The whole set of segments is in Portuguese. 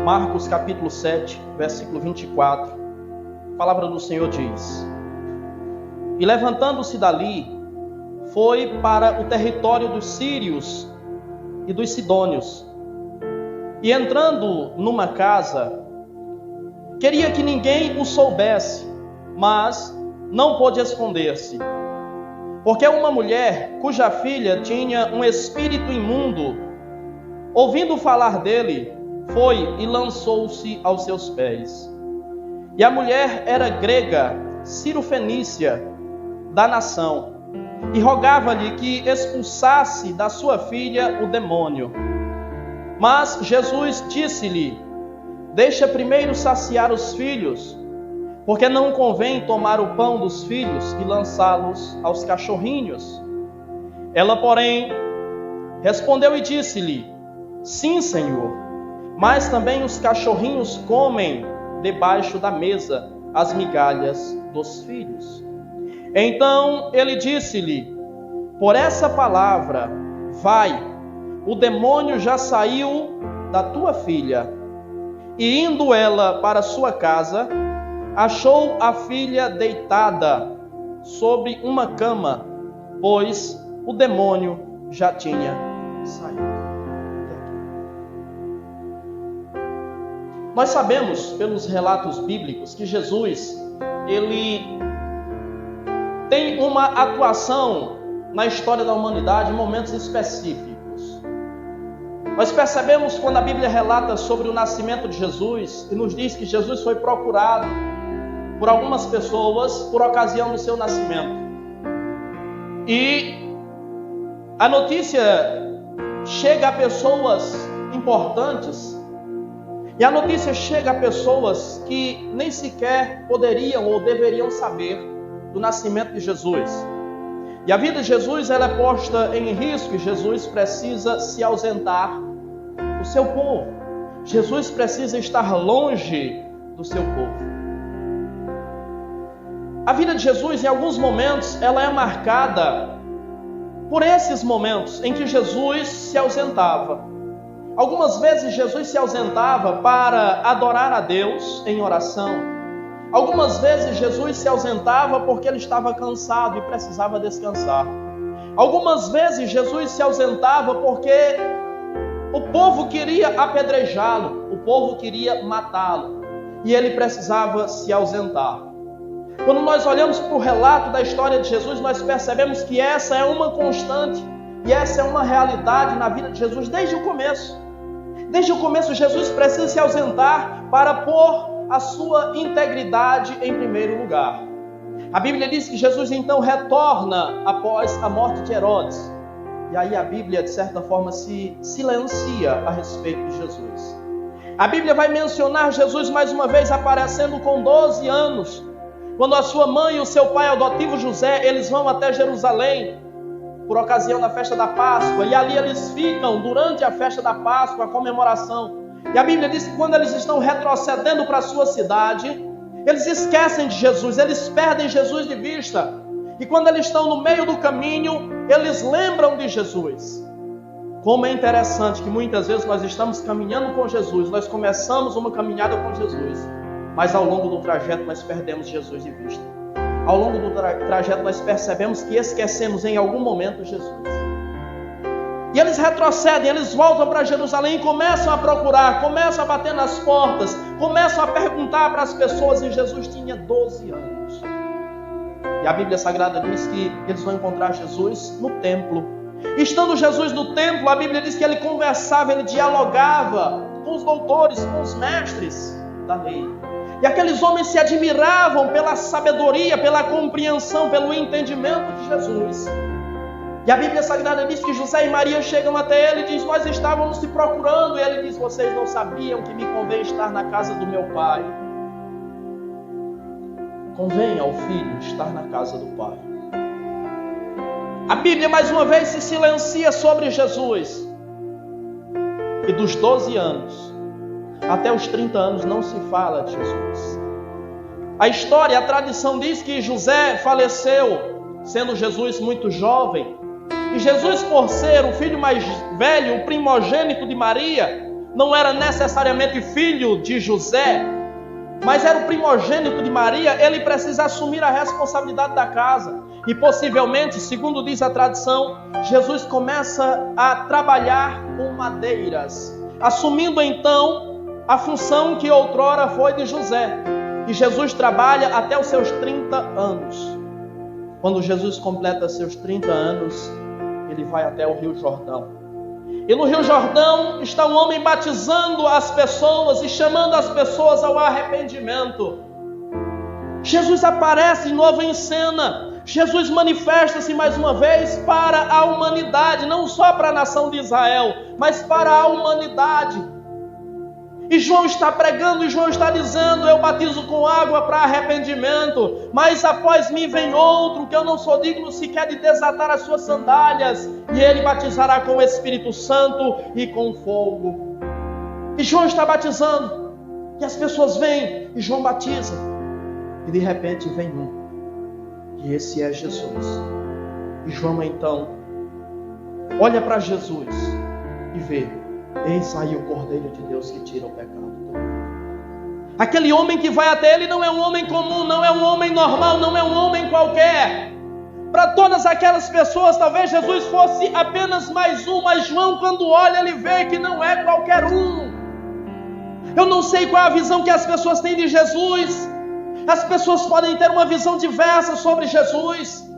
Marcos capítulo 7, versículo 24, a palavra do Senhor diz: E levantando-se dali, foi para o território dos sírios e dos sidônios. E entrando numa casa, queria que ninguém o soubesse, mas não pôde esconder-se. Porque uma mulher cuja filha tinha um espírito imundo, ouvindo falar dele, foi e lançou-se aos seus pés. E a mulher era grega, cirofenícia, da nação, e rogava-lhe que expulsasse da sua filha o demônio. Mas Jesus disse-lhe: Deixa primeiro saciar os filhos, porque não convém tomar o pão dos filhos e lançá-los aos cachorrinhos. Ela, porém, respondeu e disse-lhe: Sim, Senhor, mas também os cachorrinhos comem debaixo da mesa as migalhas dos filhos. Então ele disse-lhe: Por essa palavra, vai, o demônio já saiu da tua filha. E indo ela para sua casa, achou a filha deitada sobre uma cama, pois o demônio já tinha saído. Nós sabemos pelos relatos bíblicos que Jesus, ele tem uma atuação na história da humanidade em momentos específicos. Nós percebemos quando a Bíblia relata sobre o nascimento de Jesus e nos diz que Jesus foi procurado por algumas pessoas por ocasião do seu nascimento. E a notícia chega a pessoas importantes, e a notícia chega a pessoas que nem sequer poderiam ou deveriam saber do nascimento de Jesus. E a vida de Jesus ela é posta em risco, e Jesus precisa se ausentar do seu povo. Jesus precisa estar longe do seu povo. A vida de Jesus, em alguns momentos, ela é marcada por esses momentos em que Jesus se ausentava. Algumas vezes Jesus se ausentava para adorar a Deus em oração. Algumas vezes Jesus se ausentava porque ele estava cansado e precisava descansar. Algumas vezes Jesus se ausentava porque o povo queria apedrejá-lo, o povo queria matá-lo, e ele precisava se ausentar. Quando nós olhamos para o relato da história de Jesus, nós percebemos que essa é uma constante e essa é uma realidade na vida de Jesus desde o começo. Desde o começo, Jesus precisa se ausentar para pôr a sua integridade em primeiro lugar. A Bíblia diz que Jesus então retorna após a morte de Herodes. E aí a Bíblia, de certa forma, se silencia a respeito de Jesus. A Bíblia vai mencionar Jesus mais uma vez aparecendo com 12 anos, quando a sua mãe e o seu pai adotivo José, eles vão até Jerusalém por ocasião da festa da Páscoa, e ali eles ficam durante a festa da Páscoa, a comemoração. E a Bíblia diz que quando eles estão retrocedendo para a sua cidade, eles esquecem de Jesus, eles perdem Jesus de vista. E quando eles estão no meio do caminho, eles lembram de Jesus. Como é interessante que muitas vezes nós estamos caminhando com Jesus, nós começamos uma caminhada com Jesus, mas ao longo do trajeto nós perdemos Jesus de vista. Ao longo do trajeto nós percebemos que esquecemos em algum momento Jesus. E eles retrocedem, eles voltam para Jerusalém e começam a procurar, começam a bater nas portas, começam a perguntar para as pessoas, e Jesus tinha 12 anos. E a Bíblia Sagrada diz que eles vão encontrar Jesus no templo. Estando Jesus no templo, a Bíblia diz que ele conversava, ele dialogava com os doutores, com os mestres da lei. E aqueles homens se admiravam pela sabedoria, pela compreensão, pelo entendimento de Jesus. E a Bíblia Sagrada diz que José e Maria chegam até ele e diz: Nós estávamos te procurando. E ele diz: Vocês não sabiam que me convém estar na casa do meu pai. Convém ao filho estar na casa do pai. A Bíblia mais uma vez se silencia sobre Jesus. E dos 12 anos até os 30 anos não se fala de Jesus. A história, a tradição diz que José faleceu, sendo Jesus muito jovem. E Jesus, por ser o filho mais velho, o primogênito de Maria, não era necessariamente filho de José, mas era o primogênito de Maria, ele precisa assumir a responsabilidade da casa. E possivelmente, segundo diz a tradição, Jesus começa a trabalhar com madeiras, assumindo então a função que outrora foi de José. E Jesus trabalha até os seus 30 anos. Quando Jesus completa seus 30 anos, ele vai até o Rio Jordão. E no Rio Jordão está um homem batizando as pessoas e chamando as pessoas ao arrependimento. Jesus aparece de novo em cena. Jesus manifesta-se mais uma vez para a humanidade, não só para a nação de Israel, mas para a humanidade. E João está pregando, e João está dizendo: eu batizo com água para arrependimento, mas após mim vem outro, que eu não sou digno sequer de desatar as suas sandálias, e ele batizará com o Espírito Santo e com fogo. E João está batizando, e as pessoas vêm, e João batiza, e de repente vem e esse é Jesus. E João então olha para Jesus e vê: eis aí o Cordeiro de Deus que tira o pecado do mundo. Aquele homem que vai até ele não é um homem comum, não é um homem normal, não é um homem qualquer. Para todas aquelas pessoas, talvez Jesus fosse apenas mais um, mas João, quando olha, ele vê que não é qualquer um. Eu não sei qual é a visão que as pessoas têm de Jesus. As pessoas podem ter uma visão diversa sobre Jesus.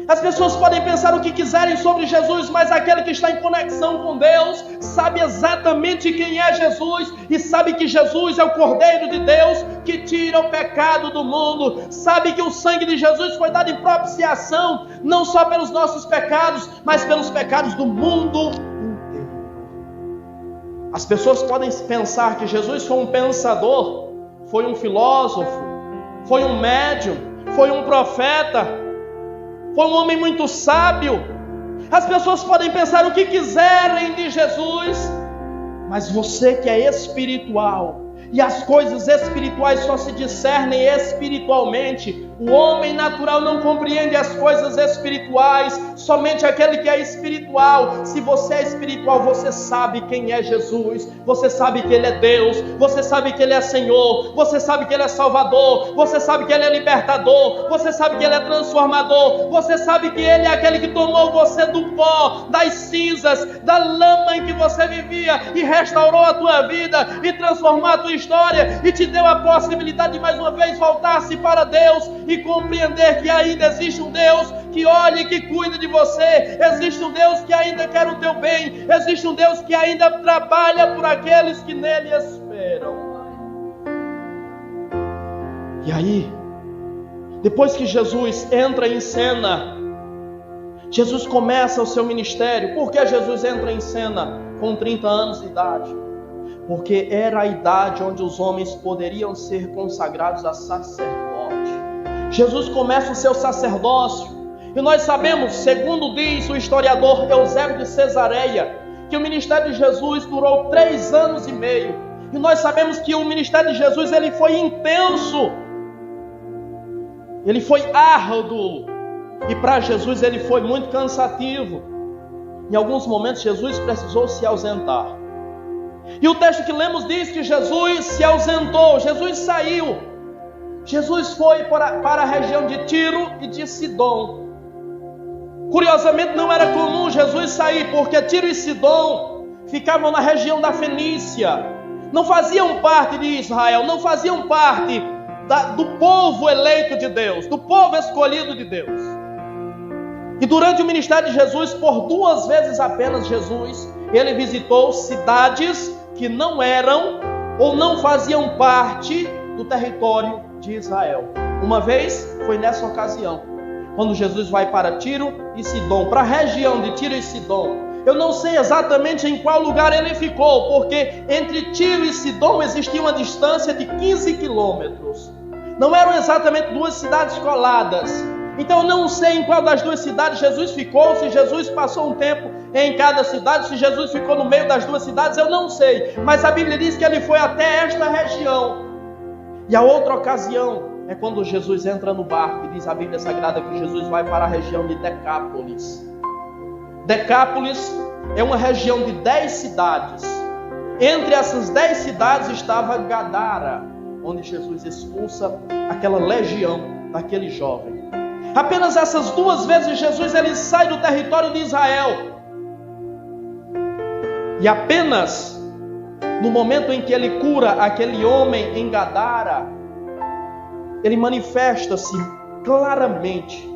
As pessoas podem pensar o que quiserem sobre Jesus, mas aquele que está em conexão com Deus sabe exatamente quem é Jesus, e sabe que Jesus é o Cordeiro de Deus que tira o pecado do mundo. Sabe que o sangue de Jesus foi dado em propiciação, não só pelos nossos pecados, mas pelos pecados do mundo inteiro. As pessoas podem pensar que Jesus foi um pensador, foi um filósofo, foi um médium, foi um profeta, foi um homem muito sábio. As pessoas podem pensar o que quiserem de Jesus, mas você que é espiritual, e as coisas espirituais só se discernem espiritualmente. O homem natural não compreende as coisas espirituais, somente aquele que é espiritual. Se você é espiritual, você sabe quem é Jesus, você sabe que Ele é Deus, você sabe que Ele é Senhor, você sabe que Ele é Salvador, você sabe que Ele é libertador, você sabe que Ele é transformador, você sabe que Ele é aquele que tomou você do pó, das cinzas, da lama em que você vivia, e restaurou a tua vida, e transformou a tua história, e te deu a possibilidade de mais uma vez voltar-se para Deus e compreender que ainda existe um Deus que olha e que cuida de você. Existe um Deus que ainda quer o teu bem. Existe um Deus que ainda trabalha por aqueles que nele esperam. E aí, depois que Jesus entra em cena, Jesus começa o seu ministério. Por que Jesus entra em cena com 30 anos de idade? Porque era a idade onde os homens poderiam ser consagrados a sacerdote. Jesus começa o seu sacerdócio, e nós sabemos, segundo diz o historiador Eusébio de Cesareia, que o ministério de Jesus durou 3 anos e meio, e nós sabemos que o ministério de Jesus ele foi intenso, ele foi árduo, e para Jesus ele foi muito cansativo. Em alguns momentos Jesus precisou se ausentar, e o texto que lemos diz que Jesus se ausentou, Jesus saiu. Jesus foi para a região de Tiro e de Sidom. Curiosamente não era comum Jesus sair, porque Tiro e Sidom ficavam na região da Fenícia. Não faziam parte de Israel, não faziam parte do povo eleito de Deus, do povo escolhido de Deus. E durante o ministério de Jesus, por 2 vezes apenas Jesus, ele visitou cidades que não eram ou não faziam parte do território de Israel. Uma vez foi nessa ocasião, quando Jesus vai para Tiro e Sidom, para a região de Tiro e Sidom. Eu não sei exatamente em qual lugar ele ficou, porque entre Tiro e Sidom existia uma distância de 15 quilômetros. Não eram exatamente 2 cidades coladas. Então eu não sei em qual das 2 cidades Jesus ficou, se Jesus passou um tempo em cada cidade, se Jesus ficou no meio das 2 cidades, eu não sei. Mas a Bíblia diz que ele foi até esta região. E a outra ocasião é quando Jesus entra no barco, e diz a Bíblia Sagrada que Jesus vai para a região de Decápolis. Decápolis é uma região de 10 cidades, Entre essas 10 cidades estava Gadara, onde Jesus expulsa aquela legião daquele jovem. Apenas essas 2 vezes Jesus ele sai do território de Israel. E apenas no momento em que ele cura aquele homem em Gadara, ele manifesta-se claramente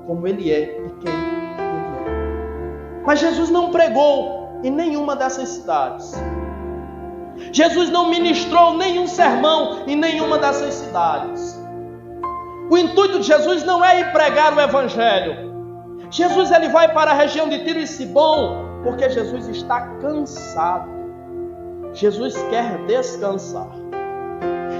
como ele é e quem ele é. Mas Jesus não pregou em nenhuma dessas cidades. Jesus não ministrou nenhum sermão em nenhuma dessas cidades. O intuito de Jesus não é ir pregar o evangelho. Jesus ele vai para a região de Tiro e Sidom porque Jesus está cansado. Jesus quer descansar.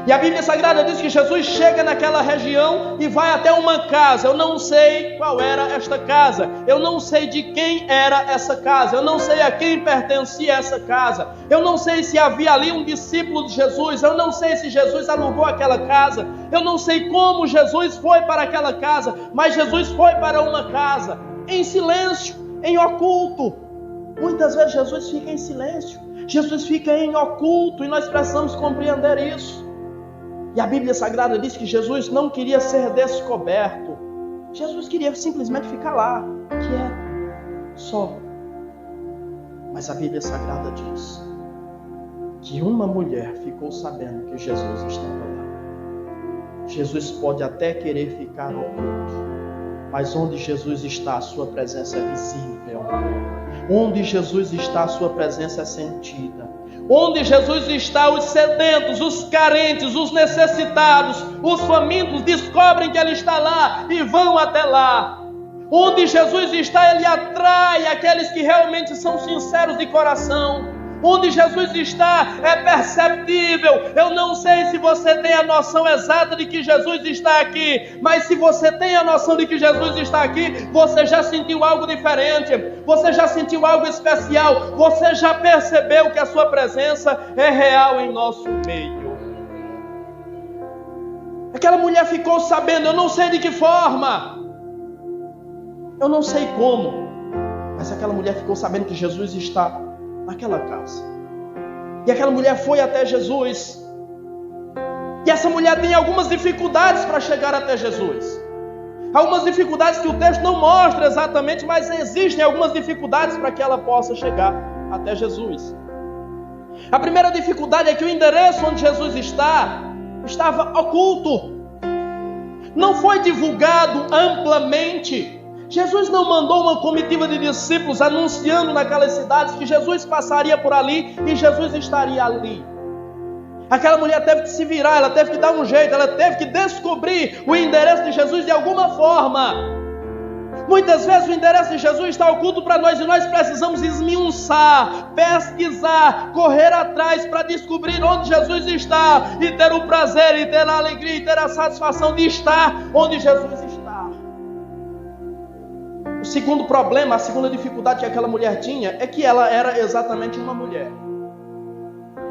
E a Bíblia Sagrada diz que Jesus chega naquela região e vai até uma casa. Eu não sei qual era esta casa. Eu não sei de quem era essa casa. Eu não sei a quem pertencia essa casa. Eu não sei se havia ali um discípulo de Jesus. Eu não sei se Jesus alugou aquela casa. Eu não sei como Jesus foi para aquela casa. Mas Jesus foi para uma casa em silêncio, em oculto. Muitas vezes Jesus fica em silêncio. Jesus fica em oculto e nós precisamos compreender isso. E a Bíblia Sagrada diz que Jesus não queria ser descoberto. Jesus queria simplesmente ficar lá, quieto, só. Mas a Bíblia Sagrada diz que uma mulher ficou sabendo que Jesus estava lá. Jesus pode até querer ficar oculto, mas onde Jesus está, a sua presença é visível. Onde Jesus está, a sua presença é sentida. Onde Jesus está, os sedentos, os carentes, os necessitados, os famintos descobrem que Ele está lá e vão até lá. Onde Jesus está, Ele atrai aqueles que realmente são sinceros de coração. Onde Jesus está, é perceptível. Eu não sei se você tem a noção exata de que Jesus está aqui, mas se você tem a noção de que Jesus está aqui, você já sentiu algo diferente, você já sentiu algo especial, você já percebeu que a sua presença é real em nosso meio. Aquela mulher ficou sabendo, eu não sei de que forma, eu não sei como, mas aquela mulher ficou sabendo que Jesus está naquela casa. E aquela mulher foi até Jesus. E essa mulher tem algumas dificuldades para chegar até Jesus. Algumas dificuldades que o texto não mostra exatamente, mas existem algumas dificuldades para que ela possa chegar até Jesus. A primeira dificuldade é que o endereço onde Jesus estava oculto. Não foi divulgado amplamente. Jesus não mandou uma comitiva de discípulos anunciando naquelas cidades que Jesus passaria por ali e Jesus estaria ali. Aquela mulher teve que se virar, ela teve que dar um jeito, ela teve que descobrir o endereço de Jesus de alguma forma. Muitas vezes o endereço de Jesus está oculto para nós e nós precisamos esmiuçar, pesquisar, correr atrás para descobrir onde Jesus está e ter o prazer, e ter a alegria, e ter a satisfação de estar onde Jesus está. O segundo problema, a segunda dificuldade que aquela mulher tinha é que ela era exatamente uma mulher.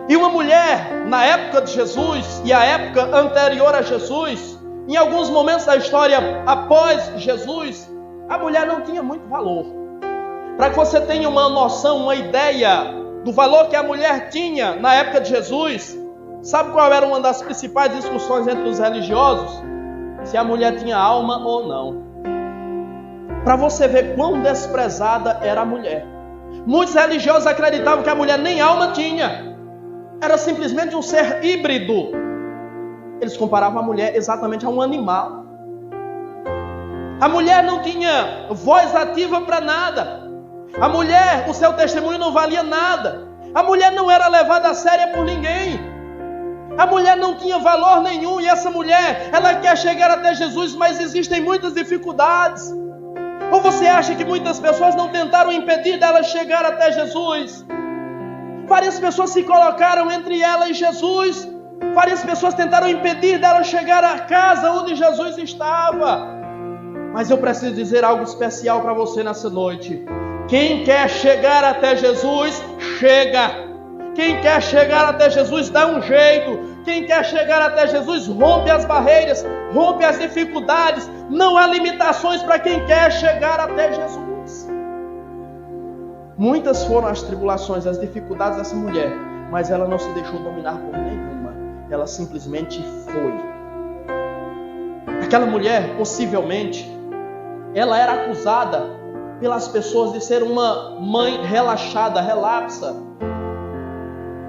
E uma mulher, na época de Jesus e a época anterior a Jesus, em alguns momentos da história após Jesus, a mulher não tinha muito valor. Para que você tenha uma noção, uma ideia do valor que a mulher tinha na época de Jesus, sabe qual era uma das principais discussões entre os religiosos? Se a mulher tinha alma ou não. Para você ver quão desprezada era a mulher. Muitos religiosos acreditavam que a mulher nem alma tinha. Era simplesmente um ser híbrido. Eles comparavam a mulher exatamente a um animal. A mulher não tinha voz ativa para nada. A mulher, o seu testemunho não valia nada. A mulher não era levada a sério por ninguém. A mulher não tinha valor nenhum. E essa mulher, ela quer chegar até Jesus, mas existem muitas dificuldades. Ou você acha que muitas pessoas não tentaram impedir dela chegar até Jesus? Várias pessoas se colocaram entre ela e Jesus. Várias pessoas tentaram impedir dela chegar à casa onde Jesus estava. Mas eu preciso dizer algo especial para você nessa noite. Quem quer chegar até Jesus, chega. Quem quer chegar até Jesus, dá um jeito. Quem quer chegar até Jesus, rompe as barreiras, rompe as dificuldades. Não há limitações para quem quer chegar até Jesus. Muitas foram as tribulações, as dificuldades dessa mulher, mas ela não se deixou dominar por nenhuma. Ela simplesmente foi. Aquela mulher, possivelmente, ela era acusada pelas pessoas de ser uma mãe relaxada, relapsa.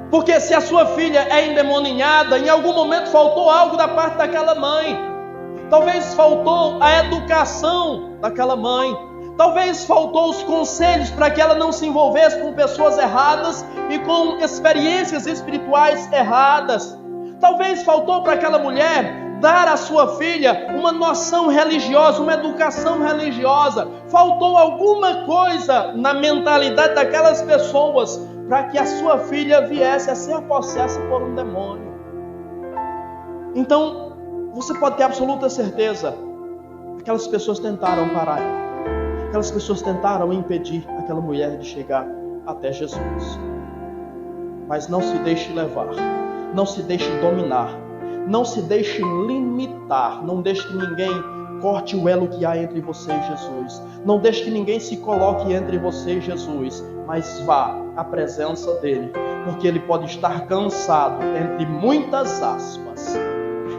Porque se a sua filha é endemoninhada, em algum momento faltou algo da parte daquela mãe. Talvez faltou a educação daquela mãe. Talvez faltou os conselhos para que ela não se envolvesse com pessoas erradas e com experiências espirituais erradas. Talvez faltou para aquela mulher dar à sua filha uma noção religiosa, uma educação religiosa. Faltou alguma coisa na mentalidade daquelas pessoas para que a sua filha viesse a ser possessa por um demônio. Então, você pode ter absoluta certeza, aquelas pessoas tentaram parar ela. Aquelas pessoas tentaram impedir aquela mulher de chegar até Jesus. Mas não se deixe levar, não se deixe dominar, não se deixe limitar, não deixe que ninguém corte o elo que há entre você e Jesus. Não deixe que ninguém se coloque entre você e Jesus, mas vá à presença dele, porque ele pode estar cansado, entre muitas aspas.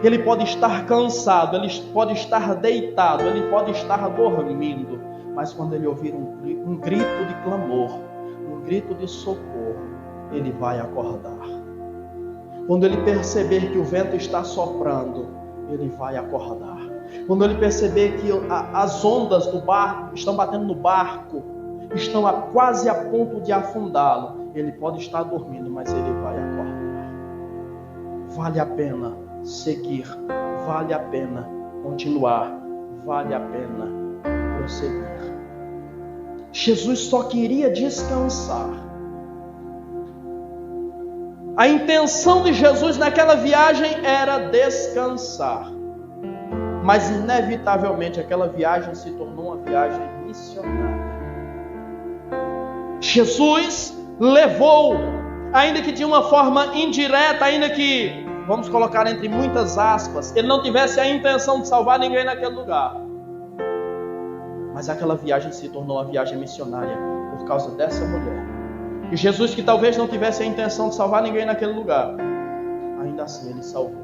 Ele pode estar cansado, ele pode estar deitado, ele pode estar dormindo, mas quando ele ouvir um grito de clamor, um grito de socorro, ele vai acordar. Quando ele perceber que o vento está soprando, ele vai acordar. Quando ele perceber que as ondas do barco estão batendo no barco, estão quase a ponto de afundá-lo, ele pode estar dormindo, mas ele vai acordar. Vale a pena seguir, vale a pena continuar, vale a pena prosseguir. Jesus só queria descansar. A intenção de Jesus naquela viagem era descansar. Mas inevitavelmente aquela viagem se tornou uma viagem missionária. Jesus levou, ainda que de uma forma indireta, ainda que, vamos colocar entre muitas aspas, ele não tivesse a intenção de salvar ninguém naquele lugar. Mas aquela viagem se tornou uma viagem missionária por causa dessa mulher. E Jesus, que talvez não tivesse a intenção de salvar ninguém naquele lugar, ainda assim ele salvou.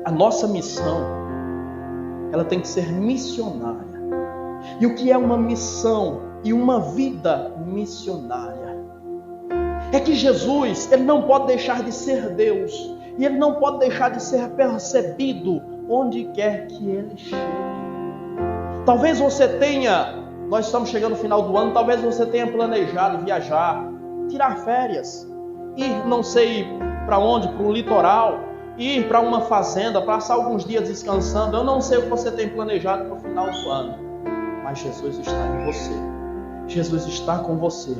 A nossa missão, ela tem que ser missionária. E o que é uma missão e uma vida missionária? É que Jesus, ele não pode deixar de ser Deus. E ele não pode deixar de ser percebido onde quer que ele chegue. Talvez você tenha, nós estamos chegando no final do ano, talvez você tenha planejado viajar, tirar férias, ir não sei para onde, para o litoral, ir para uma fazenda, passar alguns dias descansando. Eu não sei o que você tem planejado para o final do ano, mas Jesus está em você, Jesus está com você,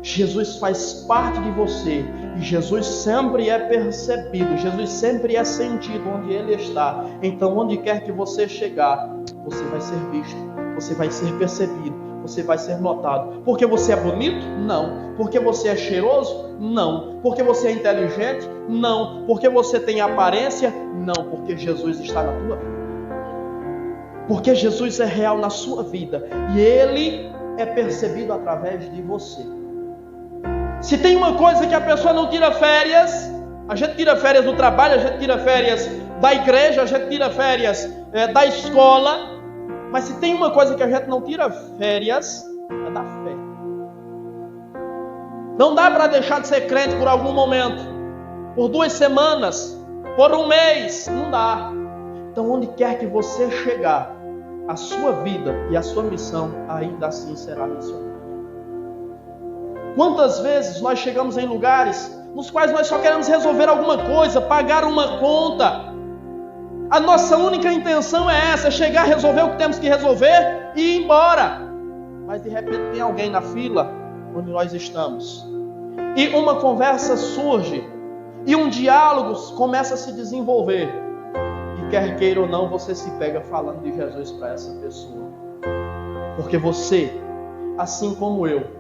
Jesus faz parte de você, e Jesus sempre é percebido, Jesus sempre é sentido onde Ele está. Então onde quer que você chegar, você vai ser visto, você vai ser percebido, você vai ser notado. Porque você é bonito? Não. Porque você é cheiroso? Não. Porque você é inteligente? Não. Porque você tem aparência? Não. Porque Jesus está na tua vida. Porque Jesus é real na sua vida. E Ele é percebido através de você. Se tem uma coisa que a pessoa não tira férias, a gente tira férias do trabalho, a gente tira férias da igreja, a gente tira férias da escola. Mas se tem uma coisa que a gente não tira férias, é da fé. Não dá para deixar de ser crente por algum momento, por 2 semanas, por um mês, não dá. Então onde quer que você chegar, a sua vida e a sua missão ainda assim será missionária. Quantas vezes nós chegamos em lugares nos quais nós só queremos resolver alguma coisa, pagar uma conta. A nossa única intenção é essa, chegar, resolver o que temos que resolver e ir embora. Mas de repente tem alguém na fila onde nós estamos. E uma conversa surge. E um diálogo começa a se desenvolver. E quer queira ou não, você se pega falando de Jesus para essa pessoa. Porque você, assim como eu,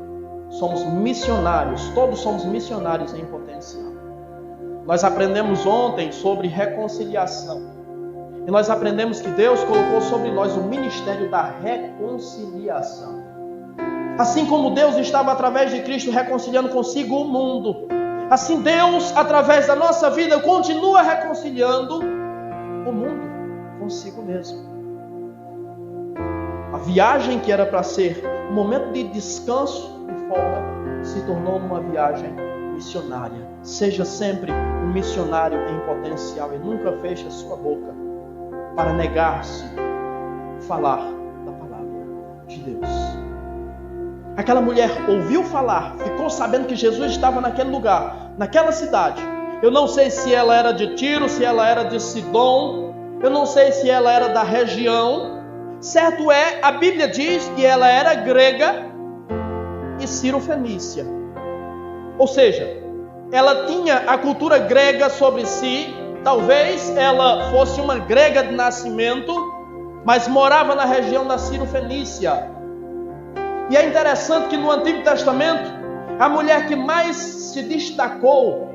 somos missionários. Todos somos missionários em potencial. Nós aprendemos ontem sobre reconciliação. E nós aprendemos que Deus colocou sobre nós o ministério da reconciliação. Assim como Deus estava através de Cristo reconciliando consigo o mundo, assim Deus, através da nossa vida, continua reconciliando o mundo consigo mesmo. A viagem que era para ser um momento de descanso e folga se tornou uma viagem missionária. Seja sempre um missionário em potencial e nunca feche a sua boca para negar-se falar da palavra de Deus. Aquela mulher ouviu falar, ficou sabendo que Jesus estava naquele lugar, naquela cidade. Eu não sei se ela era de Tiro, se ela era de Sidom, eu não sei se ela era da região. Certo é, a Bíblia diz que ela era grega e cirofenícia. Ou seja, ela tinha a cultura grega sobre si. Talvez ela fosse uma grega de nascimento, mas morava na região da Cirofenícia. E é interessante que no Antigo Testamento, a mulher que mais se destacou,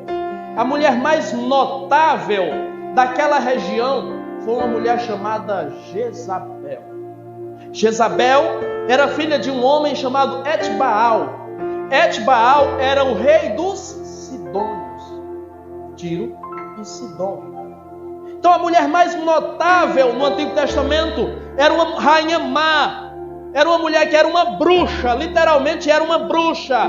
a mulher mais notável daquela região, foi uma mulher chamada Jezabel. Jezabel era filha de um homem chamado Etbaal. Etbaal era o rei dos Sidônios, Tiro e Sidom. Então a mulher mais notável no Antigo Testamento era uma rainha má. Era uma mulher que era uma bruxa, literalmente era uma bruxa.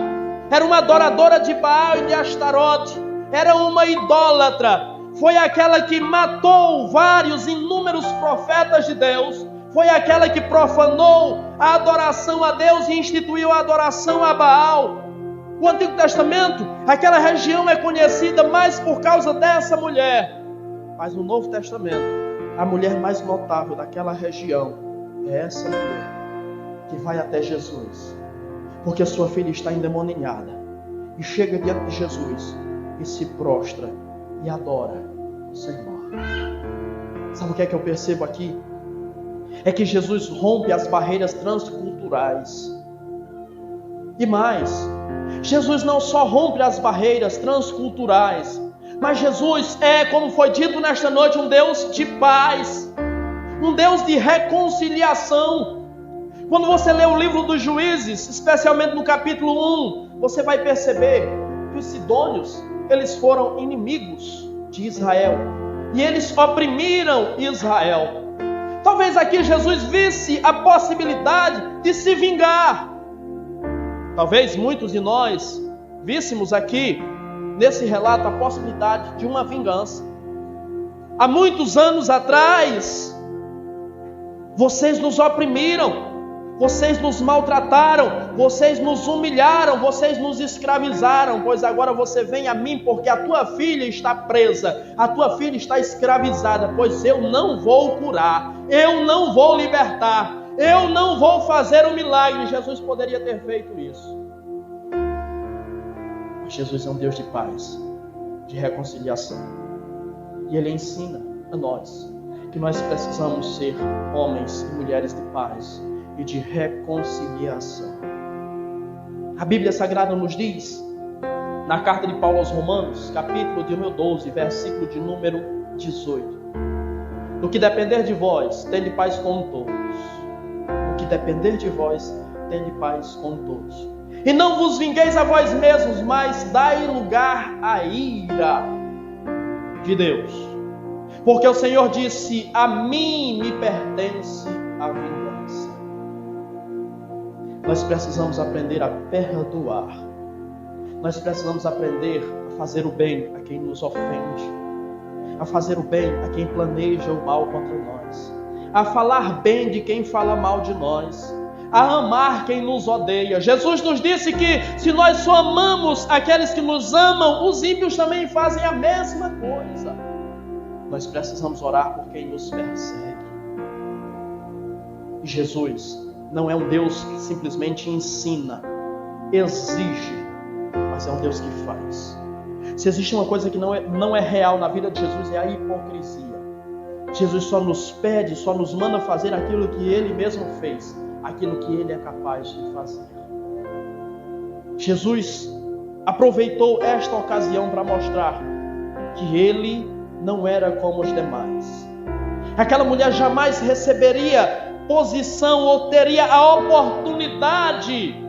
Era uma adoradora de Baal e de Astarote. Era uma idólatra. Foi aquela que matou vários, inúmeros profetas de Deus. Foi aquela que profanou a adoração a Deus e instituiu a adoração a Baal. O Antigo Testamento, aquela região é conhecida mais por causa dessa mulher. Mas no Novo Testamento, a mulher mais notável daquela região é essa mulher que vai até Jesus, porque a sua filha está endemoniada, e chega diante de Jesus e se prostra e adora o Senhor. Sabe o que é que eu percebo aqui? É que Jesus rompe as barreiras transculturais. E mais, Jesus não só rompe as barreiras transculturais, mas Jesus é, como foi dito nesta noite, um Deus de paz, um Deus de reconciliação. Quando você lê o livro dos Juízes, especialmente no capítulo 1, você vai perceber que os sidônios, eles foram inimigos de Israel, e eles oprimiram Israel. Talvez aqui Jesus visse a possibilidade de se vingar. Talvez muitos de nós víssemos aqui, nesse relato, a possibilidade de uma vingança. Há muitos anos atrás, vocês nos oprimiram, vocês nos maltrataram, vocês nos humilharam, vocês nos escravizaram, pois agora você vem a mim porque a tua filha está presa, a tua filha está escravizada, pois eu não vou curar, eu não vou libertar, eu não vou fazer um milagre. Jesus poderia ter feito isso. Mas Jesus é um Deus de paz, de reconciliação. E Ele ensina a nós que nós precisamos ser homens e mulheres de paz e de reconciliação. A Bíblia Sagrada nos diz, na carta de Paulo aos Romanos, capítulo de número 12, versículo de número 18: no que depender de vós, tende paz com todos. No que depender de vós, tende paz com todos. E não vos vingueis a vós mesmos, mas dai lugar à ira de Deus. Porque o Senhor disse: a mim me pertence a vingança. Nós precisamos aprender a perdoar. Nós precisamos aprender a fazer o bem a quem nos ofende, a fazer o bem a quem planeja o mal contra nós, a falar bem de quem fala mal de nós, a amar quem nos odeia. Jesus nos disse que se nós só amamos aqueles que nos amam, os ímpios também fazem a mesma coisa. Nós precisamos orar por quem nos persegue. E Jesus não é um Deus que simplesmente ensina, exige, mas é um Deus que faz. Se existe uma coisa que não é real na vida de Jesus, é a hipocrisia. Jesus só nos pede, só nos manda fazer aquilo que Ele mesmo fez, aquilo que Ele é capaz de fazer. Jesus aproveitou esta ocasião para mostrar que Ele não era como os demais. Aquela mulher jamais receberia posição ou teria a oportunidade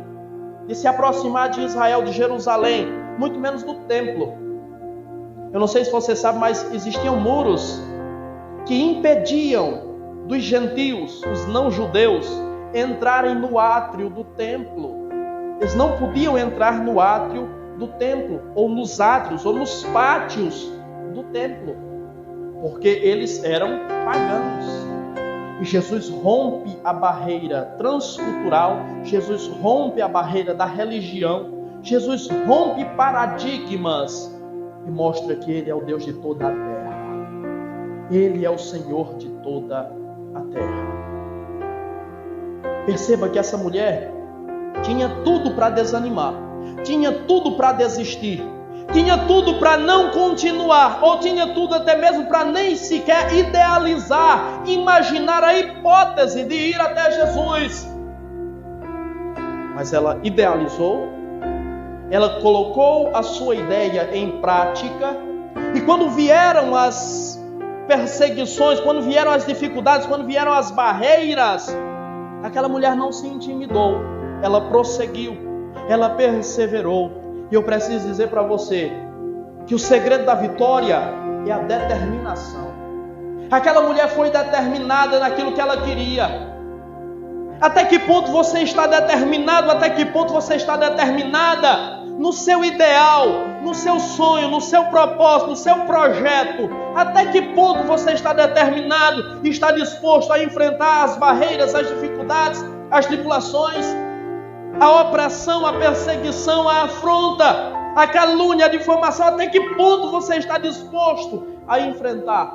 de se aproximar de Israel, de Jerusalém, muito menos do templo. Eu não sei se você sabe, mas existiam muros que impediam dos gentios, os não-judeus, entrarem no átrio do templo. Eles não podiam entrar no átrio do templo, ou nos átrios, ou nos pátios do templo, porque eles eram pagãos. E Jesus rompe a barreira transcultural, Jesus rompe a barreira da religião, Jesus rompe paradigmas e mostra que Ele é o Deus de toda a terra. Ele é o Senhor de toda a terra. Perceba que essa mulher tinha tudo para desanimar, tinha tudo para desistir, tinha tudo para não continuar, ou tinha tudo até mesmo para nem sequer idealizar, imaginar a hipótese de ir até Jesus. Mas ela idealizou, ela colocou a sua ideia em prática, e quando vieram as perseguições, quando vieram as dificuldades, quando vieram as barreiras, aquela mulher não se intimidou, ela prosseguiu, ela perseverou. E eu preciso dizer para você que o segredo da vitória é a determinação. Aquela mulher foi determinada naquilo que ela queria. Até que ponto você está determinado? Até que ponto você está determinada no seu ideal, no seu sonho, no seu propósito, no seu projeto? Até que ponto você está determinado e está disposto a enfrentar as barreiras, as dificuldades, as tribulações, a opressão, a perseguição, a afronta, a calúnia, a difamação? Até que ponto você está disposto a enfrentar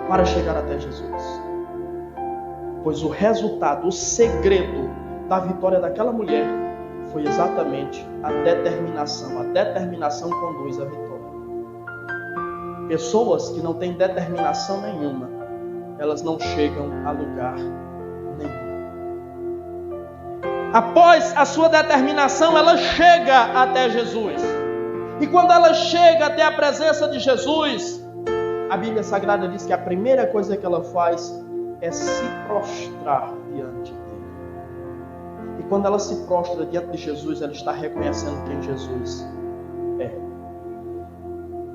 para chegar até Jesus? Pois o resultado, o segredo da vitória daquela mulher foi exatamente a determinação. A determinação conduz à vitória. Pessoas que não têm determinação nenhuma, elas não chegam a lugar nenhum. Após a sua determinação, ela chega até Jesus. E quando ela chega até a presença de Jesus, a Bíblia Sagrada diz que a primeira coisa que ela faz é se prostrar diante dele. E quando ela se prostra diante de Jesus, ela está reconhecendo quem Jesus é.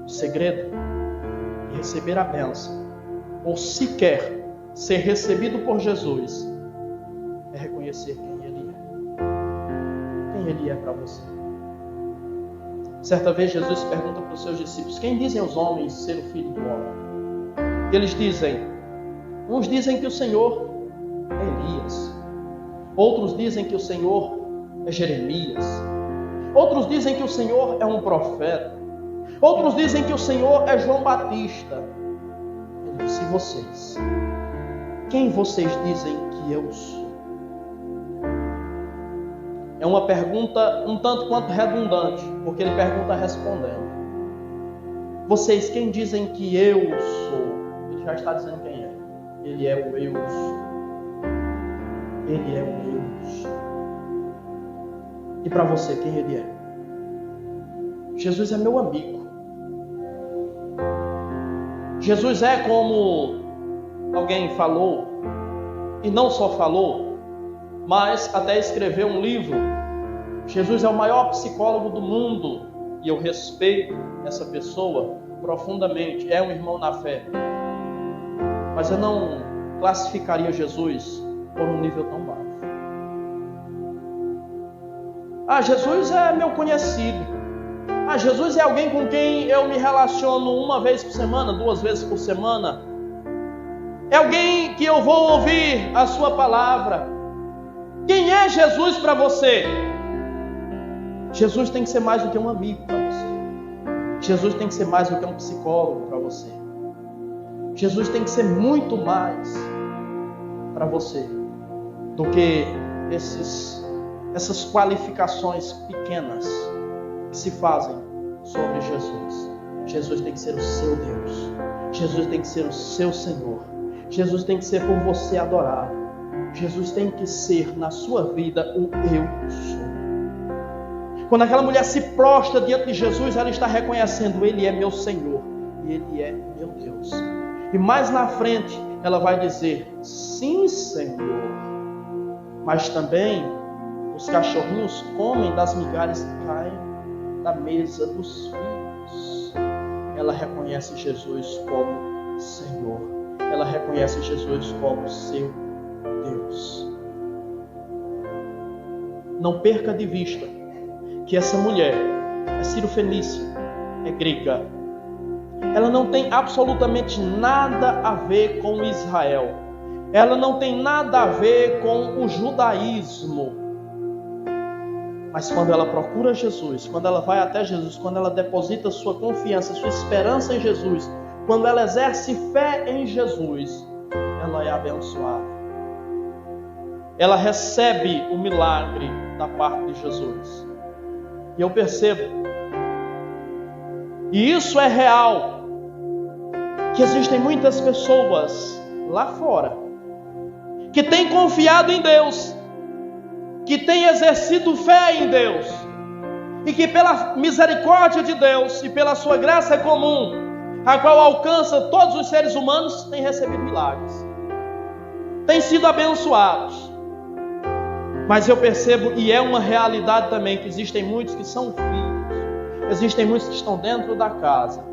O segredo de receber a bênção, ou sequer ser recebido por Jesus, é reconhecer quem Ele é. Quem Ele é para você. Certa vez Jesus pergunta para os seus discípulos: quem dizem os homens ser o Filho do Homem? Eles dizem, uns dizem que o Senhor é Elias, outros dizem que o Senhor é Jeremias, outros dizem que o Senhor é um profeta, outros dizem que o Senhor é João Batista. Ele disse: e vocês? Quem vocês dizem que eu sou? É uma pergunta um tanto quanto redundante, porque ele pergunta respondendo. Vocês, quem dizem que eu sou? Ele já está dizendo quem é. Ele é o eu sou. Ele é o eu sou. E para você, quem Ele é? Jesus é meu amigo. Jesus é, como alguém falou, e não só falou, mas até escreveu um livro. Jesus é o maior psicólogo do mundo, e eu respeito essa pessoa profundamente, é um irmão na fé. Mas eu não classificaria Jesus por um nível tão baixo. Jesus é meu conhecido. Jesus é alguém com quem eu me relaciono uma vez por semana, 2 vezes por semana. É alguém que eu vou ouvir a sua palavra. Quem é Jesus para você? Jesus tem que ser mais do que um amigo para você. Jesus tem que ser mais do que um psicólogo para você. Jesus tem que ser muito mais para você do que essas qualificações pequenas que se fazem sobre Jesus. Jesus tem que ser o seu Deus. Jesus tem que ser o seu Senhor. Jesus tem que ser por você adorado. Jesus tem que ser na sua vida o eu sou. Quando aquela mulher se prostra diante de Jesus, ela está reconhecendo: Ele é meu Senhor e Ele é meu Deus. E mais na frente ela vai dizer: sim, Senhor, mas também o os cachorrinhos comem das migalhas que caem da mesa dos filhos. Ela reconhece Jesus como Senhor. Ela reconhece Jesus como seu Deus. Não perca de vista que essa mulher é cirofenícia, é grega. Ela não tem absolutamente nada a ver com Israel. Ela não tem nada a ver com o judaísmo. Mas quando ela procura Jesus, quando ela vai até Jesus, quando ela deposita sua confiança, sua esperança em Jesus, quando ela exerce fé em Jesus, ela é abençoada. Ela recebe o milagre da parte de Jesus. E eu percebo, e isso é real, que existem muitas pessoas lá fora que têm confiado em Deus, que têm exercido fé em Deus, e que pela misericórdia de Deus e pela sua graça comum, a qual alcança todos os seres humanos, têm recebido milagres, têm sido abençoados. Mas eu percebo, e é uma realidade também, que existem muitos que são filhos, existem muitos que estão dentro da casa,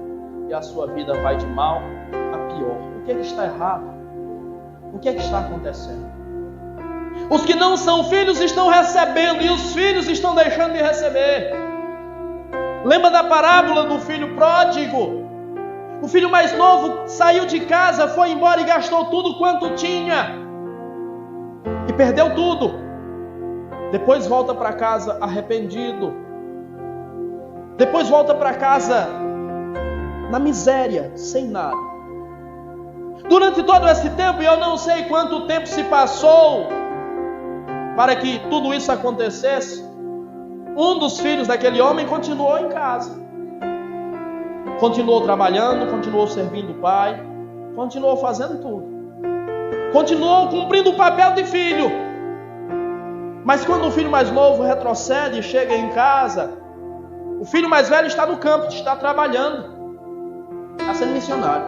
e a sua vida vai de mal a pior. O que é que está errado? O que é que está acontecendo? Os que não são filhos estão recebendo, e os filhos estão deixando de receber. Lembra da parábola do filho pródigo? O filho mais novo saiu de casa, foi embora e gastou tudo quanto tinha, e perdeu tudo. Depois volta para casa arrependido. Depois volta para casa na miséria, sem nada. Durante todo esse tempo, e eu não sei quanto tempo se passou para que tudo isso acontecesse, um dos filhos daquele homem continuou em casa. Continuou trabalhando, continuou servindo o pai, continuou fazendo tudo. Continuou cumprindo o papel de filho. Mas quando o filho mais novo retrocede e chega em casa, o filho mais velho está no campo, está trabalhando, está sendo missionário.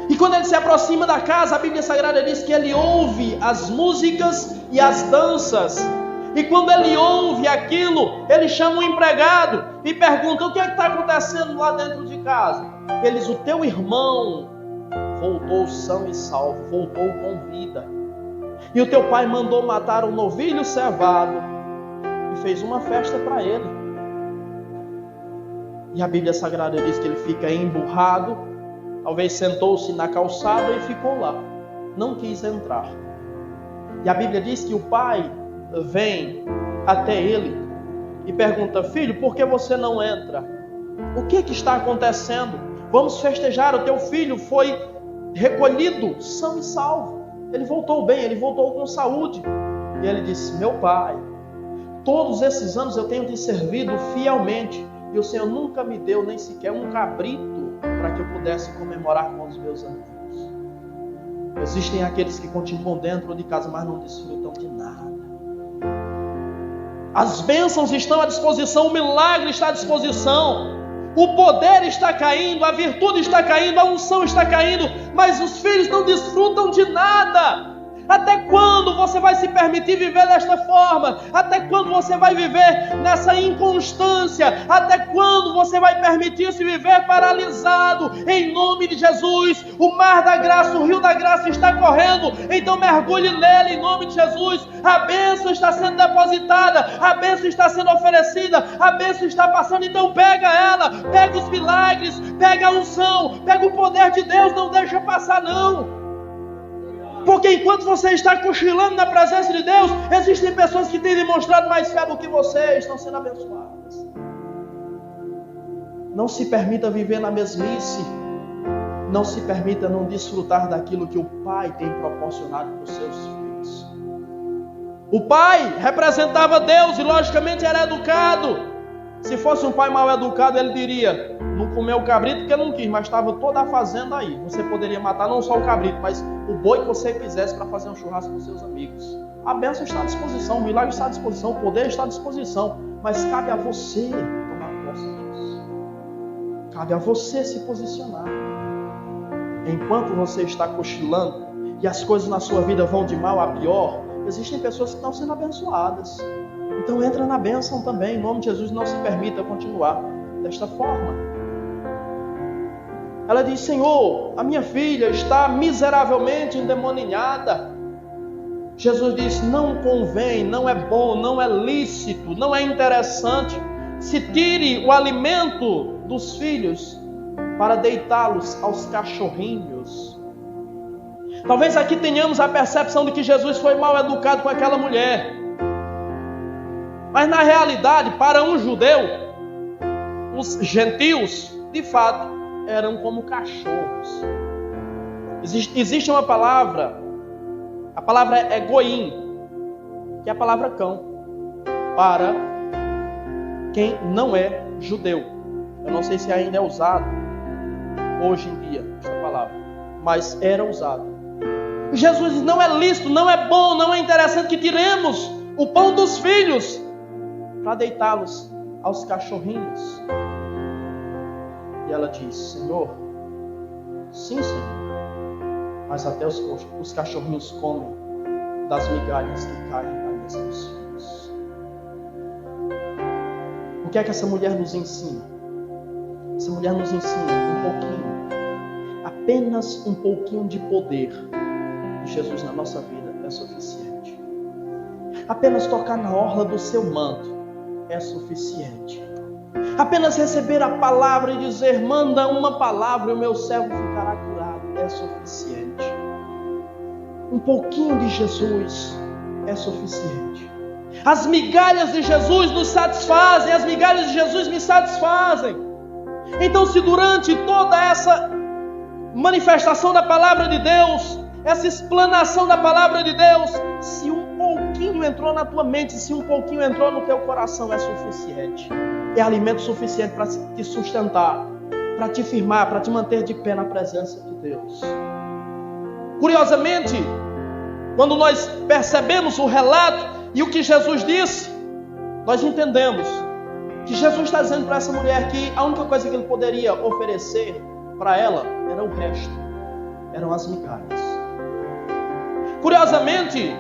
E quando ele se aproxima da casa, a Bíblia Sagrada diz que ele ouve as músicas e as danças. E quando ele ouve aquilo, ele chama o empregado e pergunta: o que é que está acontecendo lá dentro de casa? Ele diz: o teu irmão voltou são e salvo, voltou com vida. E o teu pai mandou matar um novilho cevado e fez uma festa para ele. E a Bíblia Sagrada diz que ele fica emburrado, talvez sentou-se na calçada e ficou lá, não quis entrar. E a Bíblia diz que o pai vem até ele e pergunta: filho, por que você não entra? O que está acontecendo? Vamos festejar, o teu filho foi recolhido são e salvo. Ele voltou bem, ele voltou com saúde. E ele disse: meu pai, todos esses anos eu tenho te servido fielmente, e o Senhor nunca me deu nem sequer um cabrito para que eu pudesse comemorar com os meus amigos. Existem aqueles que continuam dentro de casa, mas não desfrutam de nada. As bênçãos estão à disposição, o milagre está à disposição, o poder está caindo, a virtude está caindo, a unção está caindo, mas os filhos não desfrutam de nada. Até quando você vai se permitir viver desta forma? Até quando você vai viver nessa inconstância? Até quando você vai permitir-se viver paralisado? Em nome de Jesus, o mar da graça, o rio da graça está correndo, então mergulhe nele em nome de Jesus. A bênção está sendo depositada, a bênção está sendo oferecida, a bênção está passando, então pega ela, pega os milagres, pega a unção, pega o poder de Deus, não deixa passar não. Porque enquanto você está cochilando na presença de Deus, existem pessoas que têm demonstrado mais fé do que você, estão sendo abençoadas. Não se permita viver na mesmice. Não se permita não desfrutar daquilo que o Pai tem proporcionado para os seus filhos. O pai representava Deus e logicamente era educado. Se fosse um pai mal educado, ele diria: não comeu o cabrito porque não quis, mas estava toda a fazenda aí. Você poderia matar não só o cabrito, mas o boi que você quisesse para fazer um churrasco com seus amigos. A bênção está à disposição, o milagre está à disposição, o poder está à disposição. Mas cabe a você tomar posse disso. Cabe a você se posicionar. Enquanto você está cochilando e as coisas na sua vida vão de mal a pior, existem pessoas que estão sendo abençoadas. Então entra na bênção também. Em nome de Jesus, não se permita continuar desta forma. Ela diz: Senhor, a minha filha está miseravelmente endemoninhada. Jesus diz: não convém, não é bom, não é lícito, não é interessante se tire o alimento dos filhos para deitá-los aos cachorrinhos. Talvez aqui tenhamos a percepção de que Jesus foi mal educado com aquela mulher. Mas na realidade, para um judeu, os gentios, de fato, eram como cachorros. Existe uma palavra, a palavra é goim, que é a palavra cão, para quem não é judeu. Eu não sei se ainda é usado hoje em dia essa palavra, mas era usado. Jesus diz: não é lícito, não é bom, não é interessante que tiremos o pão dos filhos para deitá-los aos cachorrinhos. E ela diz: Senhor, sim, Senhor, mas até os cachorrinhos comem das migalhas que caem na mesa dos filhos. O que é que essa mulher nos ensina? Essa mulher nos ensina um pouquinho, apenas um pouquinho de poder de Jesus na nossa vida é suficiente. Apenas tocar na orla do seu manto é suficiente. Apenas receber a palavra e dizer: manda uma palavra e o meu servo ficará curado, é suficiente. Um pouquinho de Jesus é suficiente. As migalhas de Jesus nos satisfazem, as migalhas de Jesus me satisfazem. Então, se durante toda essa manifestação da palavra de Deus, essa explanação da palavra de Deus, se um pouquinho entrou na tua mente, se um pouquinho entrou no teu coração, é suficiente. É alimento suficiente para te sustentar, para te firmar, para te manter de pé na presença de Deus. Curiosamente, quando nós percebemos o relato e o que Jesus disse, nós entendemos que Jesus está dizendo para essa mulher que a única coisa que ele poderia oferecer para ela era o resto, eram as migalhas. Curiosamente,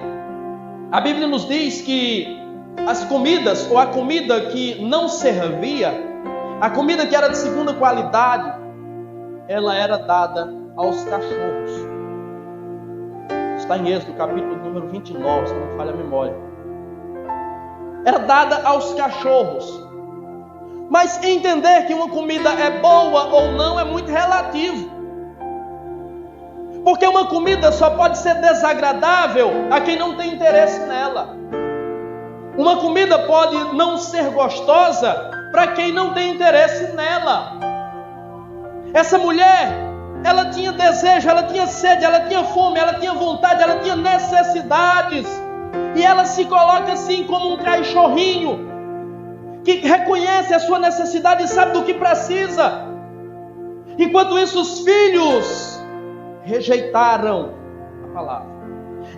a Bíblia nos diz que as comidas, ou a comida que não servia, a comida que era de segunda qualidade, ela era dada aos cachorros. Está em Êxodo, capítulo número 29, se não falha a memória. Era dada aos cachorros. Mas entender que uma comida é boa ou não é muito relativo. Porque uma comida só pode ser desagradável a quem não tem interesse nela. Uma comida pode não ser gostosa para quem não tem interesse nela. Essa mulher, ela tinha desejo, ela tinha sede, ela tinha fome, ela tinha vontade, ela tinha necessidades. E ela se coloca assim como um cachorrinho, que reconhece a sua necessidade e sabe do que precisa. Enquanto isso, os filhos rejeitaram a palavra.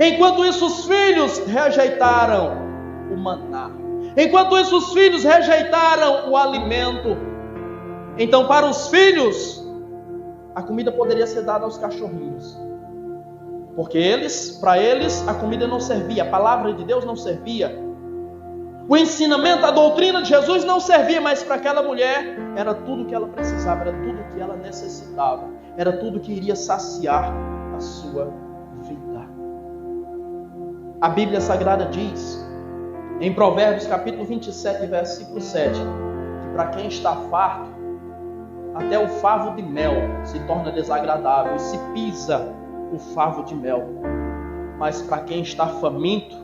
Enquanto isso, os filhos rejeitaram o maná. Enquanto isso, os filhos rejeitaram o alimento. Então, para os filhos, a comida poderia ser dada aos cachorrinhos. Porque para eles, a comida não servia, a palavra de Deus não servia. O ensinamento, a doutrina de Jesus não servia, mas para aquela mulher era tudo que ela precisava, era tudo que ela necessitava, era tudo que iria saciar a sua vida. A Bíblia Sagrada diz, em Provérbios capítulo 27, versículo 7, que para quem está farto, até o favo de mel se torna desagradável e se pisa o favo de mel. Mas para quem está faminto,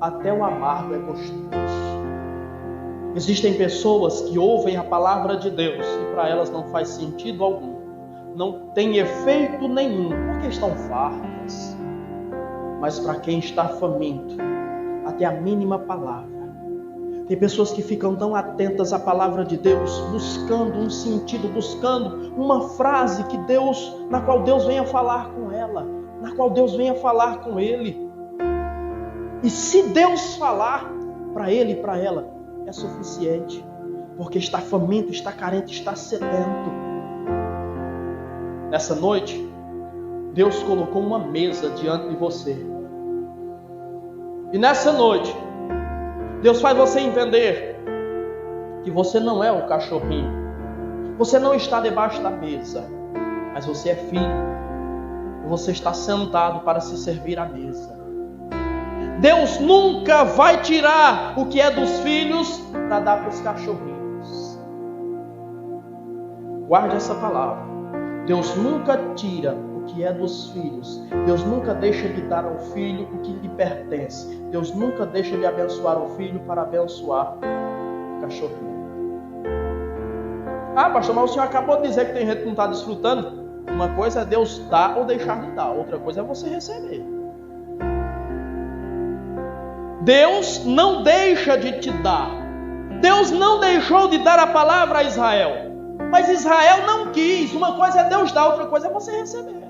até o amargo é gostoso. Existem pessoas que ouvem a palavra de Deus e para elas não faz sentido algum, não tem efeito nenhum, porque estão fartas. Mas para quem está faminto, até a mínima palavra. Tem pessoas que ficam tão atentas à palavra de Deus, buscando um sentido, buscando uma frase na qual Deus venha falar com ela, na qual Deus venha falar com ele. E se Deus falar para ele e para ela, é suficiente, porque está faminto, está carente, está sedento. Nessa noite, Deus colocou uma mesa diante de você. E nessa noite, Deus faz você entender que você não é o cachorrinho. Você não está debaixo da mesa, mas você é filho. E você está sentado para se servir à mesa. Deus nunca vai tirar o que é dos filhos para dar para os cachorrinhos. Guarde essa palavra. Deus nunca tira o que é dos filhos. Deus nunca deixa de dar ao filho o que lhe pertence. Deus nunca deixa de abençoar o filho para abençoar o cachorrinho. Ah, pastor, mas o senhor acabou de dizer que tem gente que não está desfrutando. Uma coisa é Deus dar ou deixar de dar. Outra coisa é você receber. Deus não deixa de te dar. Deus não deixou de dar a palavra a Israel. Mas Israel não quis. Uma coisa é Deus dar, outra coisa é você receber.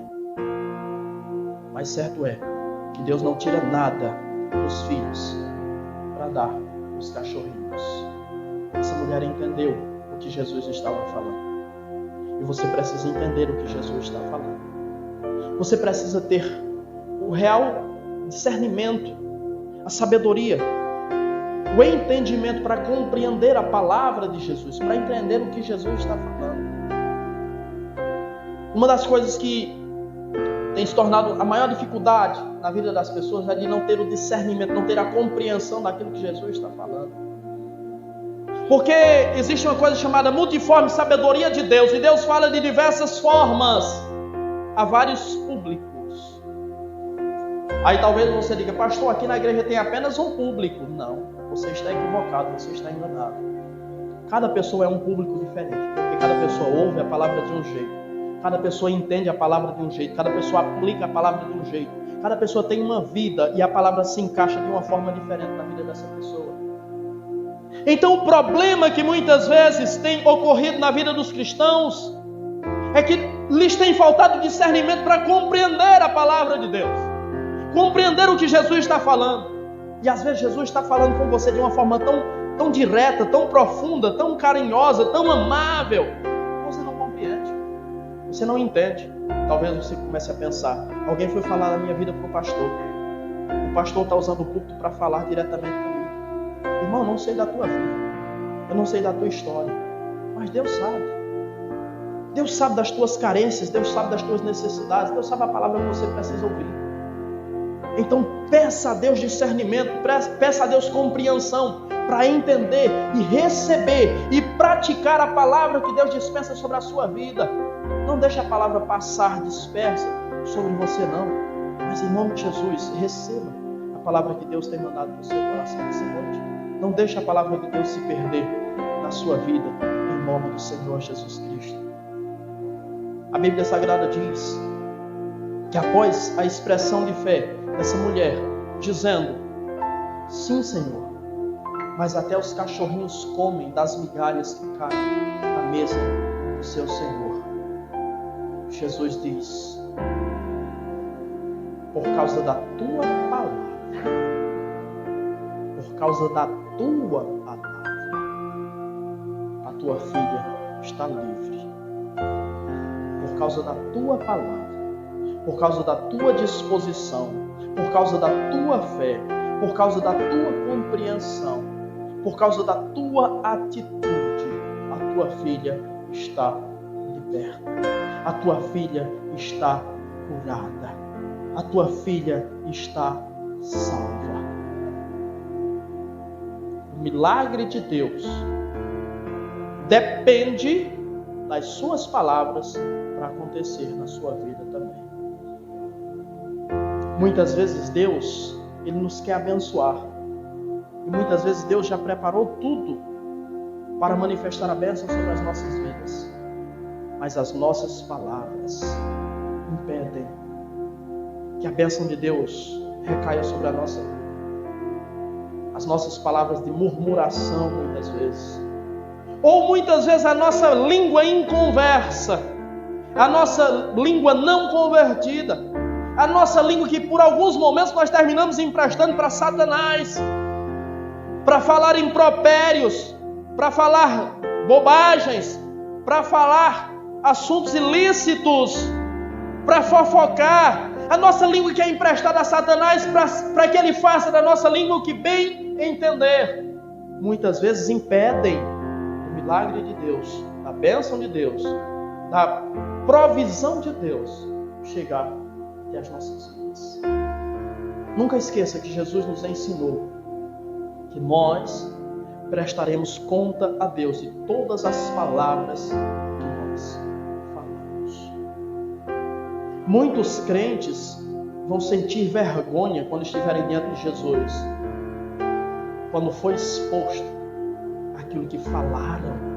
Mas certo é que Deus não tira nada dos filhos para dar aos cachorrinhos. Essa mulher entendeu o que Jesus estava falando. E você precisa entender o que Jesus está falando. Você precisa ter o real discernimento, a sabedoria, o entendimento para compreender a palavra de Jesus, para entender o que Jesus está falando. Uma das coisas que tem se tornado a maior dificuldade na vida das pessoas é de não ter o discernimento, não ter a compreensão daquilo que Jesus está falando. Porque existe uma coisa chamada multiforme sabedoria de Deus, e Deus fala de diversas formas a vários públicos. Aí talvez você diga, pastor, aqui na igreja tem apenas um público. Não, você está equivocado, você está enganado. Cada pessoa é um público diferente, porque cada pessoa ouve a palavra de um jeito, cada pessoa entende a palavra de um jeito, cada pessoa aplica a palavra de um jeito, cada pessoa tem uma vida e a palavra se encaixa de uma forma diferente na vida dessa pessoa. Então o problema que muitas vezes tem ocorrido na vida dos cristãos é que lhes tem faltado discernimento para compreender a palavra de Deus, compreender o que Jesus está falando. E às vezes Jesus está falando com você de uma forma tão direta, tão profunda, tão carinhosa, tão amável. Você não compreende, você não entende. Talvez você comece a pensar, alguém foi falar da minha vida para o pastor está usando o púlpito para falar diretamente comigo. Irmão, eu não sei da tua vida, eu não sei da tua história, mas Deus sabe. Deus sabe das tuas carências, Deus sabe das tuas necessidades, Deus sabe a palavra que você precisa ouvir. Então peça a Deus discernimento, peça a Deus compreensão para entender e receber e praticar a palavra que Deus dispensa sobre a sua vida. Não deixe a palavra passar dispersa sobre você não, mas em nome de Jesus, receba a palavra que Deus tem mandado para o seu coração nessa noite. Não deixe a palavra de Deus se perder na sua vida, em nome do Senhor Jesus Cristo. A Bíblia Sagrada diz que após a expressão de fé dessa mulher, dizendo, sim Senhor, mas até os cachorrinhos comem das migalhas que caem na mesa do seu Senhor. Jesus diz, por causa da tua palavra, por causa da tua palavra, a tua filha está livre. Por causa da tua palavra, por causa da tua disposição, por causa da tua fé, por causa da tua compreensão, por causa da tua atitude, a tua filha está liberta, a tua filha está curada, a tua filha está salva. O milagre de Deus depende das suas palavras para acontecer na sua vida também. Muitas vezes Deus, Ele nos quer abençoar. E muitas vezes Deus já preparou tudo para manifestar a bênção sobre as nossas vidas. Mas as nossas palavras impedem que a bênção de Deus recaia sobre a nossa vida. As nossas palavras de murmuração muitas vezes. Ou muitas vezes a nossa língua inconversa, a nossa língua não convertida, a nossa língua que por alguns momentos nós terminamos emprestando para Satanás, para falar impropérios, para falar bobagens, para falar assuntos ilícitos, para fofocar, A nossa língua que é emprestada a Satanás para que ele faça da nossa língua o que bem entender. Muitas vezes impedem o milagre de Deus, da bênção de Deus, da provisão de Deus chegar até as nossas vidas. Nunca esqueça que Jesus nos ensinou que nós prestaremos conta a Deus de todas as palavras que nós falamos. Muitos crentes vão sentir vergonha quando estiverem diante de Jesus, quando foi exposto aquilo que falaram.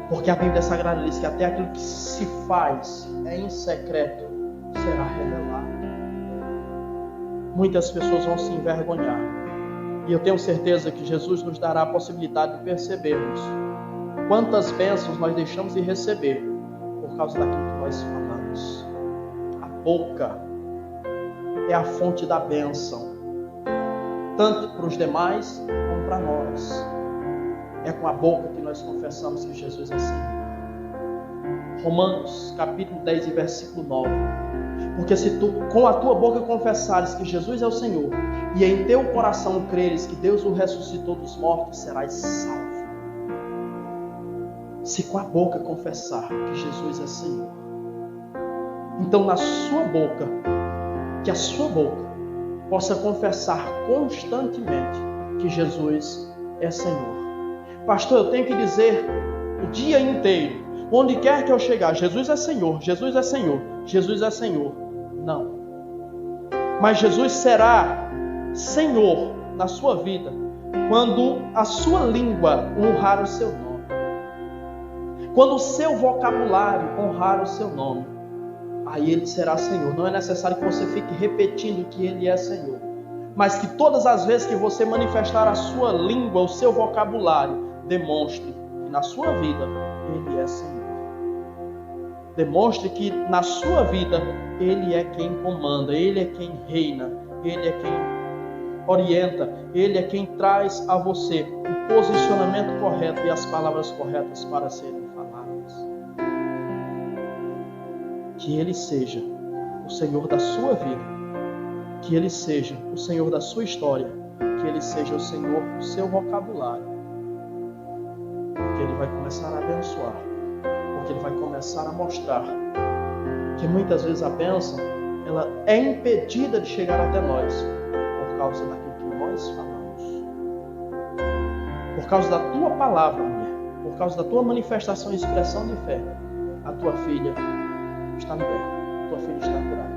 Porque a Bíblia Sagrada diz que até aquilo que se faz em secreto será revelado. Muitas pessoas vão se envergonhar. E eu tenho certeza que Jesus nos dará a possibilidade de percebermos quantas bênçãos nós deixamos de receber por causa daquilo que nós falamos. A boca é a fonte da bênção, tanto para os demais como para nós. É com a boca que nós confessamos que Jesus é Senhor. Romanos capítulo 10 e versículo 9. Porque se tu com a tua boca confessares que Jesus é o Senhor, e em teu coração creres que Deus o ressuscitou dos mortos, serás salvo. Se com a boca confessar que Jesus é Senhor, então na sua boca, que a sua boca possa confessar constantemente que Jesus é Senhor. Pastor, eu tenho que dizer o dia inteiro, onde quer que eu chegar, Jesus é Senhor, Jesus é Senhor, Jesus é Senhor. Não. Mas Jesus será Senhor na sua vida quando a sua língua honrar o seu nome. Quando o seu vocabulário honrar o seu nome, aí Ele será Senhor. Não é necessário que você fique repetindo que Ele é Senhor, mas que todas as vezes que você manifestar a sua língua, o seu vocabulário, demonstre que na sua vida Ele é Senhor. Demonstre que na sua vida Ele é quem comanda, Ele é quem reina, Ele é quem orienta, Ele é quem traz a você o posicionamento correto e as palavras corretas para serem faladas. Que Ele seja o Senhor da sua vida, que Ele seja o Senhor da sua história, que Ele seja o Senhor do seu vocabulário, porque Ele vai começar a abençoar, porque Ele vai começar a mostrar que muitas vezes a bênção ela é impedida de chegar até nós por causa daquilo que nós falamos, por causa da tua palavra, mulher, por causa da tua manifestação e expressão de fé. A tua filha está liberta, a tua filha está curada.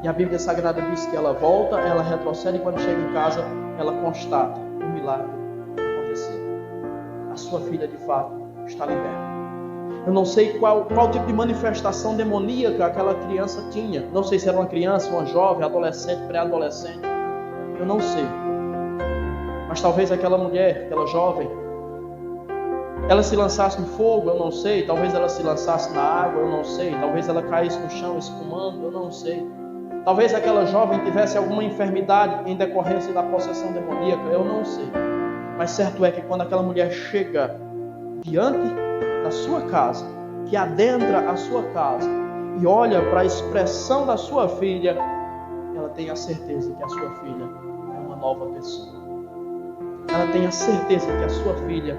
E a Bíblia Sagrada diz que ela volta, ela retrocede e quando chega em casa ela constata o milagre acontecer. A sua filha de fato está liberta. Eu não sei qual tipo de manifestação demoníaca aquela criança tinha. Não sei se era uma criança, uma jovem, adolescente, pré-adolescente. Eu não sei. Mas talvez aquela mulher, aquela jovem, ela se lançasse no fogo, eu não sei. Talvez ela se lançasse na água, eu não sei. Talvez ela caísse no chão espumando, eu não sei. Talvez aquela jovem tivesse alguma enfermidade em decorrência da possessão demoníaca, eu não sei. Mas certo é que quando aquela mulher chega diante da sua casa, que adentra a sua casa e olha para a expressão da sua filha, ela tem a certeza que a sua filha é uma nova pessoa. Ela tem a certeza que a sua filha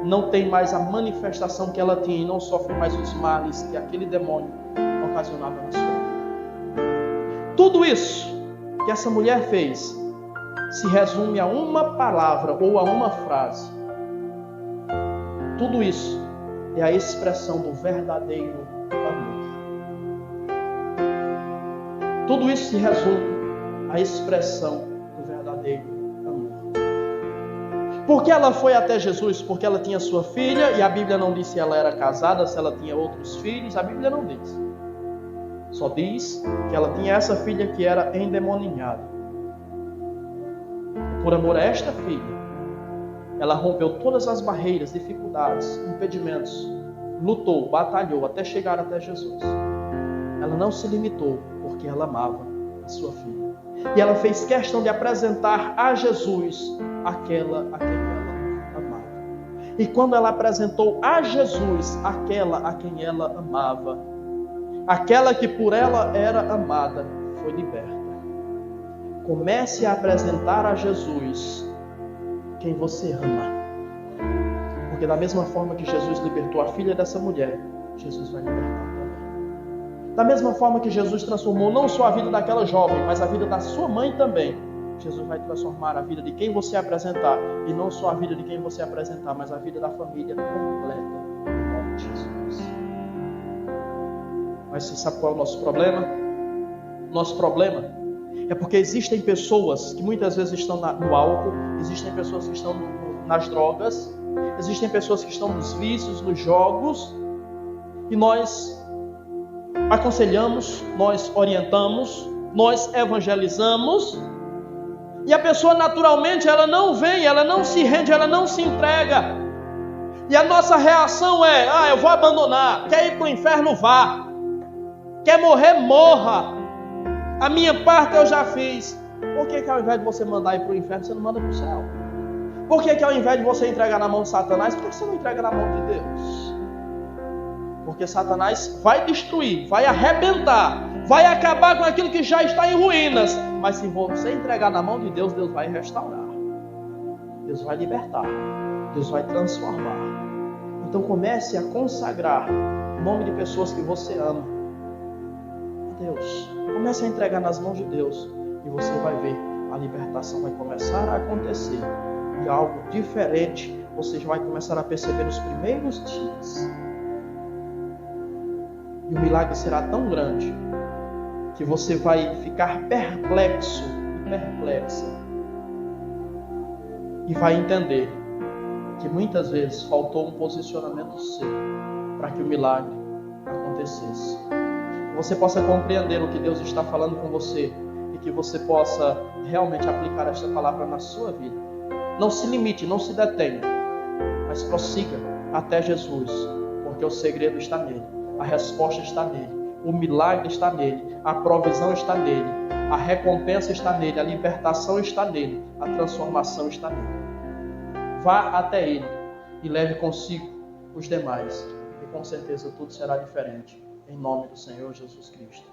não tem mais a manifestação que ela tinha e não sofre mais os males que aquele demônio ocasionava na sua vida. Tudo isso que essa mulher fez se resume a uma palavra ou a uma frase. Tudo isso é a expressão do verdadeiro amor. Tudo isso se resume à expressão do verdadeiro amor. Por que ela foi até Jesus? Porque ela tinha sua filha, e a Bíblia não diz se ela era casada, se ela tinha outros filhos, a Bíblia não diz. Só diz que ela tinha essa filha que era endemoninhada. Por amor a esta filha, ela rompeu todas as barreiras, dificuldades, impedimentos, lutou, batalhou até chegar até Jesus. Ela não se limitou porque ela amava a sua filha. E ela fez questão de apresentar a Jesus aquela a quem ela amava. E quando ela apresentou a Jesus aquela a quem ela amava, aquela que por ela era amada, foi liberta. Comece a apresentar a Jesus quem você ama. Porque da mesma forma que Jesus libertou a filha dessa mulher, Jesus vai libertar também. Da mesma forma que Jesus transformou não só a vida daquela jovem, mas a vida da sua mãe também, Jesus vai transformar a vida de quem você apresentar. E não só a vida de quem você apresentar, mas a vida da família completa. Em nome de Jesus. Mas você sabe qual é o nosso problema? Nosso problema é porque existem pessoas que muitas vezes estão no álcool, existem pessoas que estão nas drogas, existem pessoas que estão nos vícios, nos jogos, e nós aconselhamos, nós orientamos, nós evangelizamos, e a pessoa naturalmente ela não vem, ela não se rende, ela não se entrega. E a nossa reação é: eu vou abandonar. Quer ir para o inferno? Vá. Quer morrer? Morra. A minha parte eu já fiz. Por que ao invés de você mandar ir para o inferno, você não manda para o céu? Por que ao invés de você entregar na mão de Satanás, por que você não entrega na mão de Deus? Porque Satanás vai destruir, vai arrebentar, vai acabar com aquilo que já está em ruínas. Mas se você entregar na mão de Deus, Deus vai restaurar. Deus vai libertar. Deus vai transformar. Então comece a consagrar o nome de pessoas que você ama a Deus. Comece a entregar nas mãos de Deus. E você vai ver, a libertação vai começar a acontecer. E algo diferente você já vai começar a perceber nos primeiros dias. E o milagre será tão grande que você vai ficar perplexo e perplexa. E vai entender que muitas vezes faltou um posicionamento seu para que o milagre acontecesse. Você possa compreender o que Deus está falando com você e que você possa realmente aplicar esta palavra na sua vida. Não se limite, não se detenha, mas prossiga até Jesus, porque o segredo está nele. A resposta está nele, o milagre está nele, a provisão está nele, a recompensa está nele, a libertação está nele, a transformação está nele. Vá até ele e leve consigo os demais, e com certeza tudo será diferente, em nome do Senhor Jesus Cristo.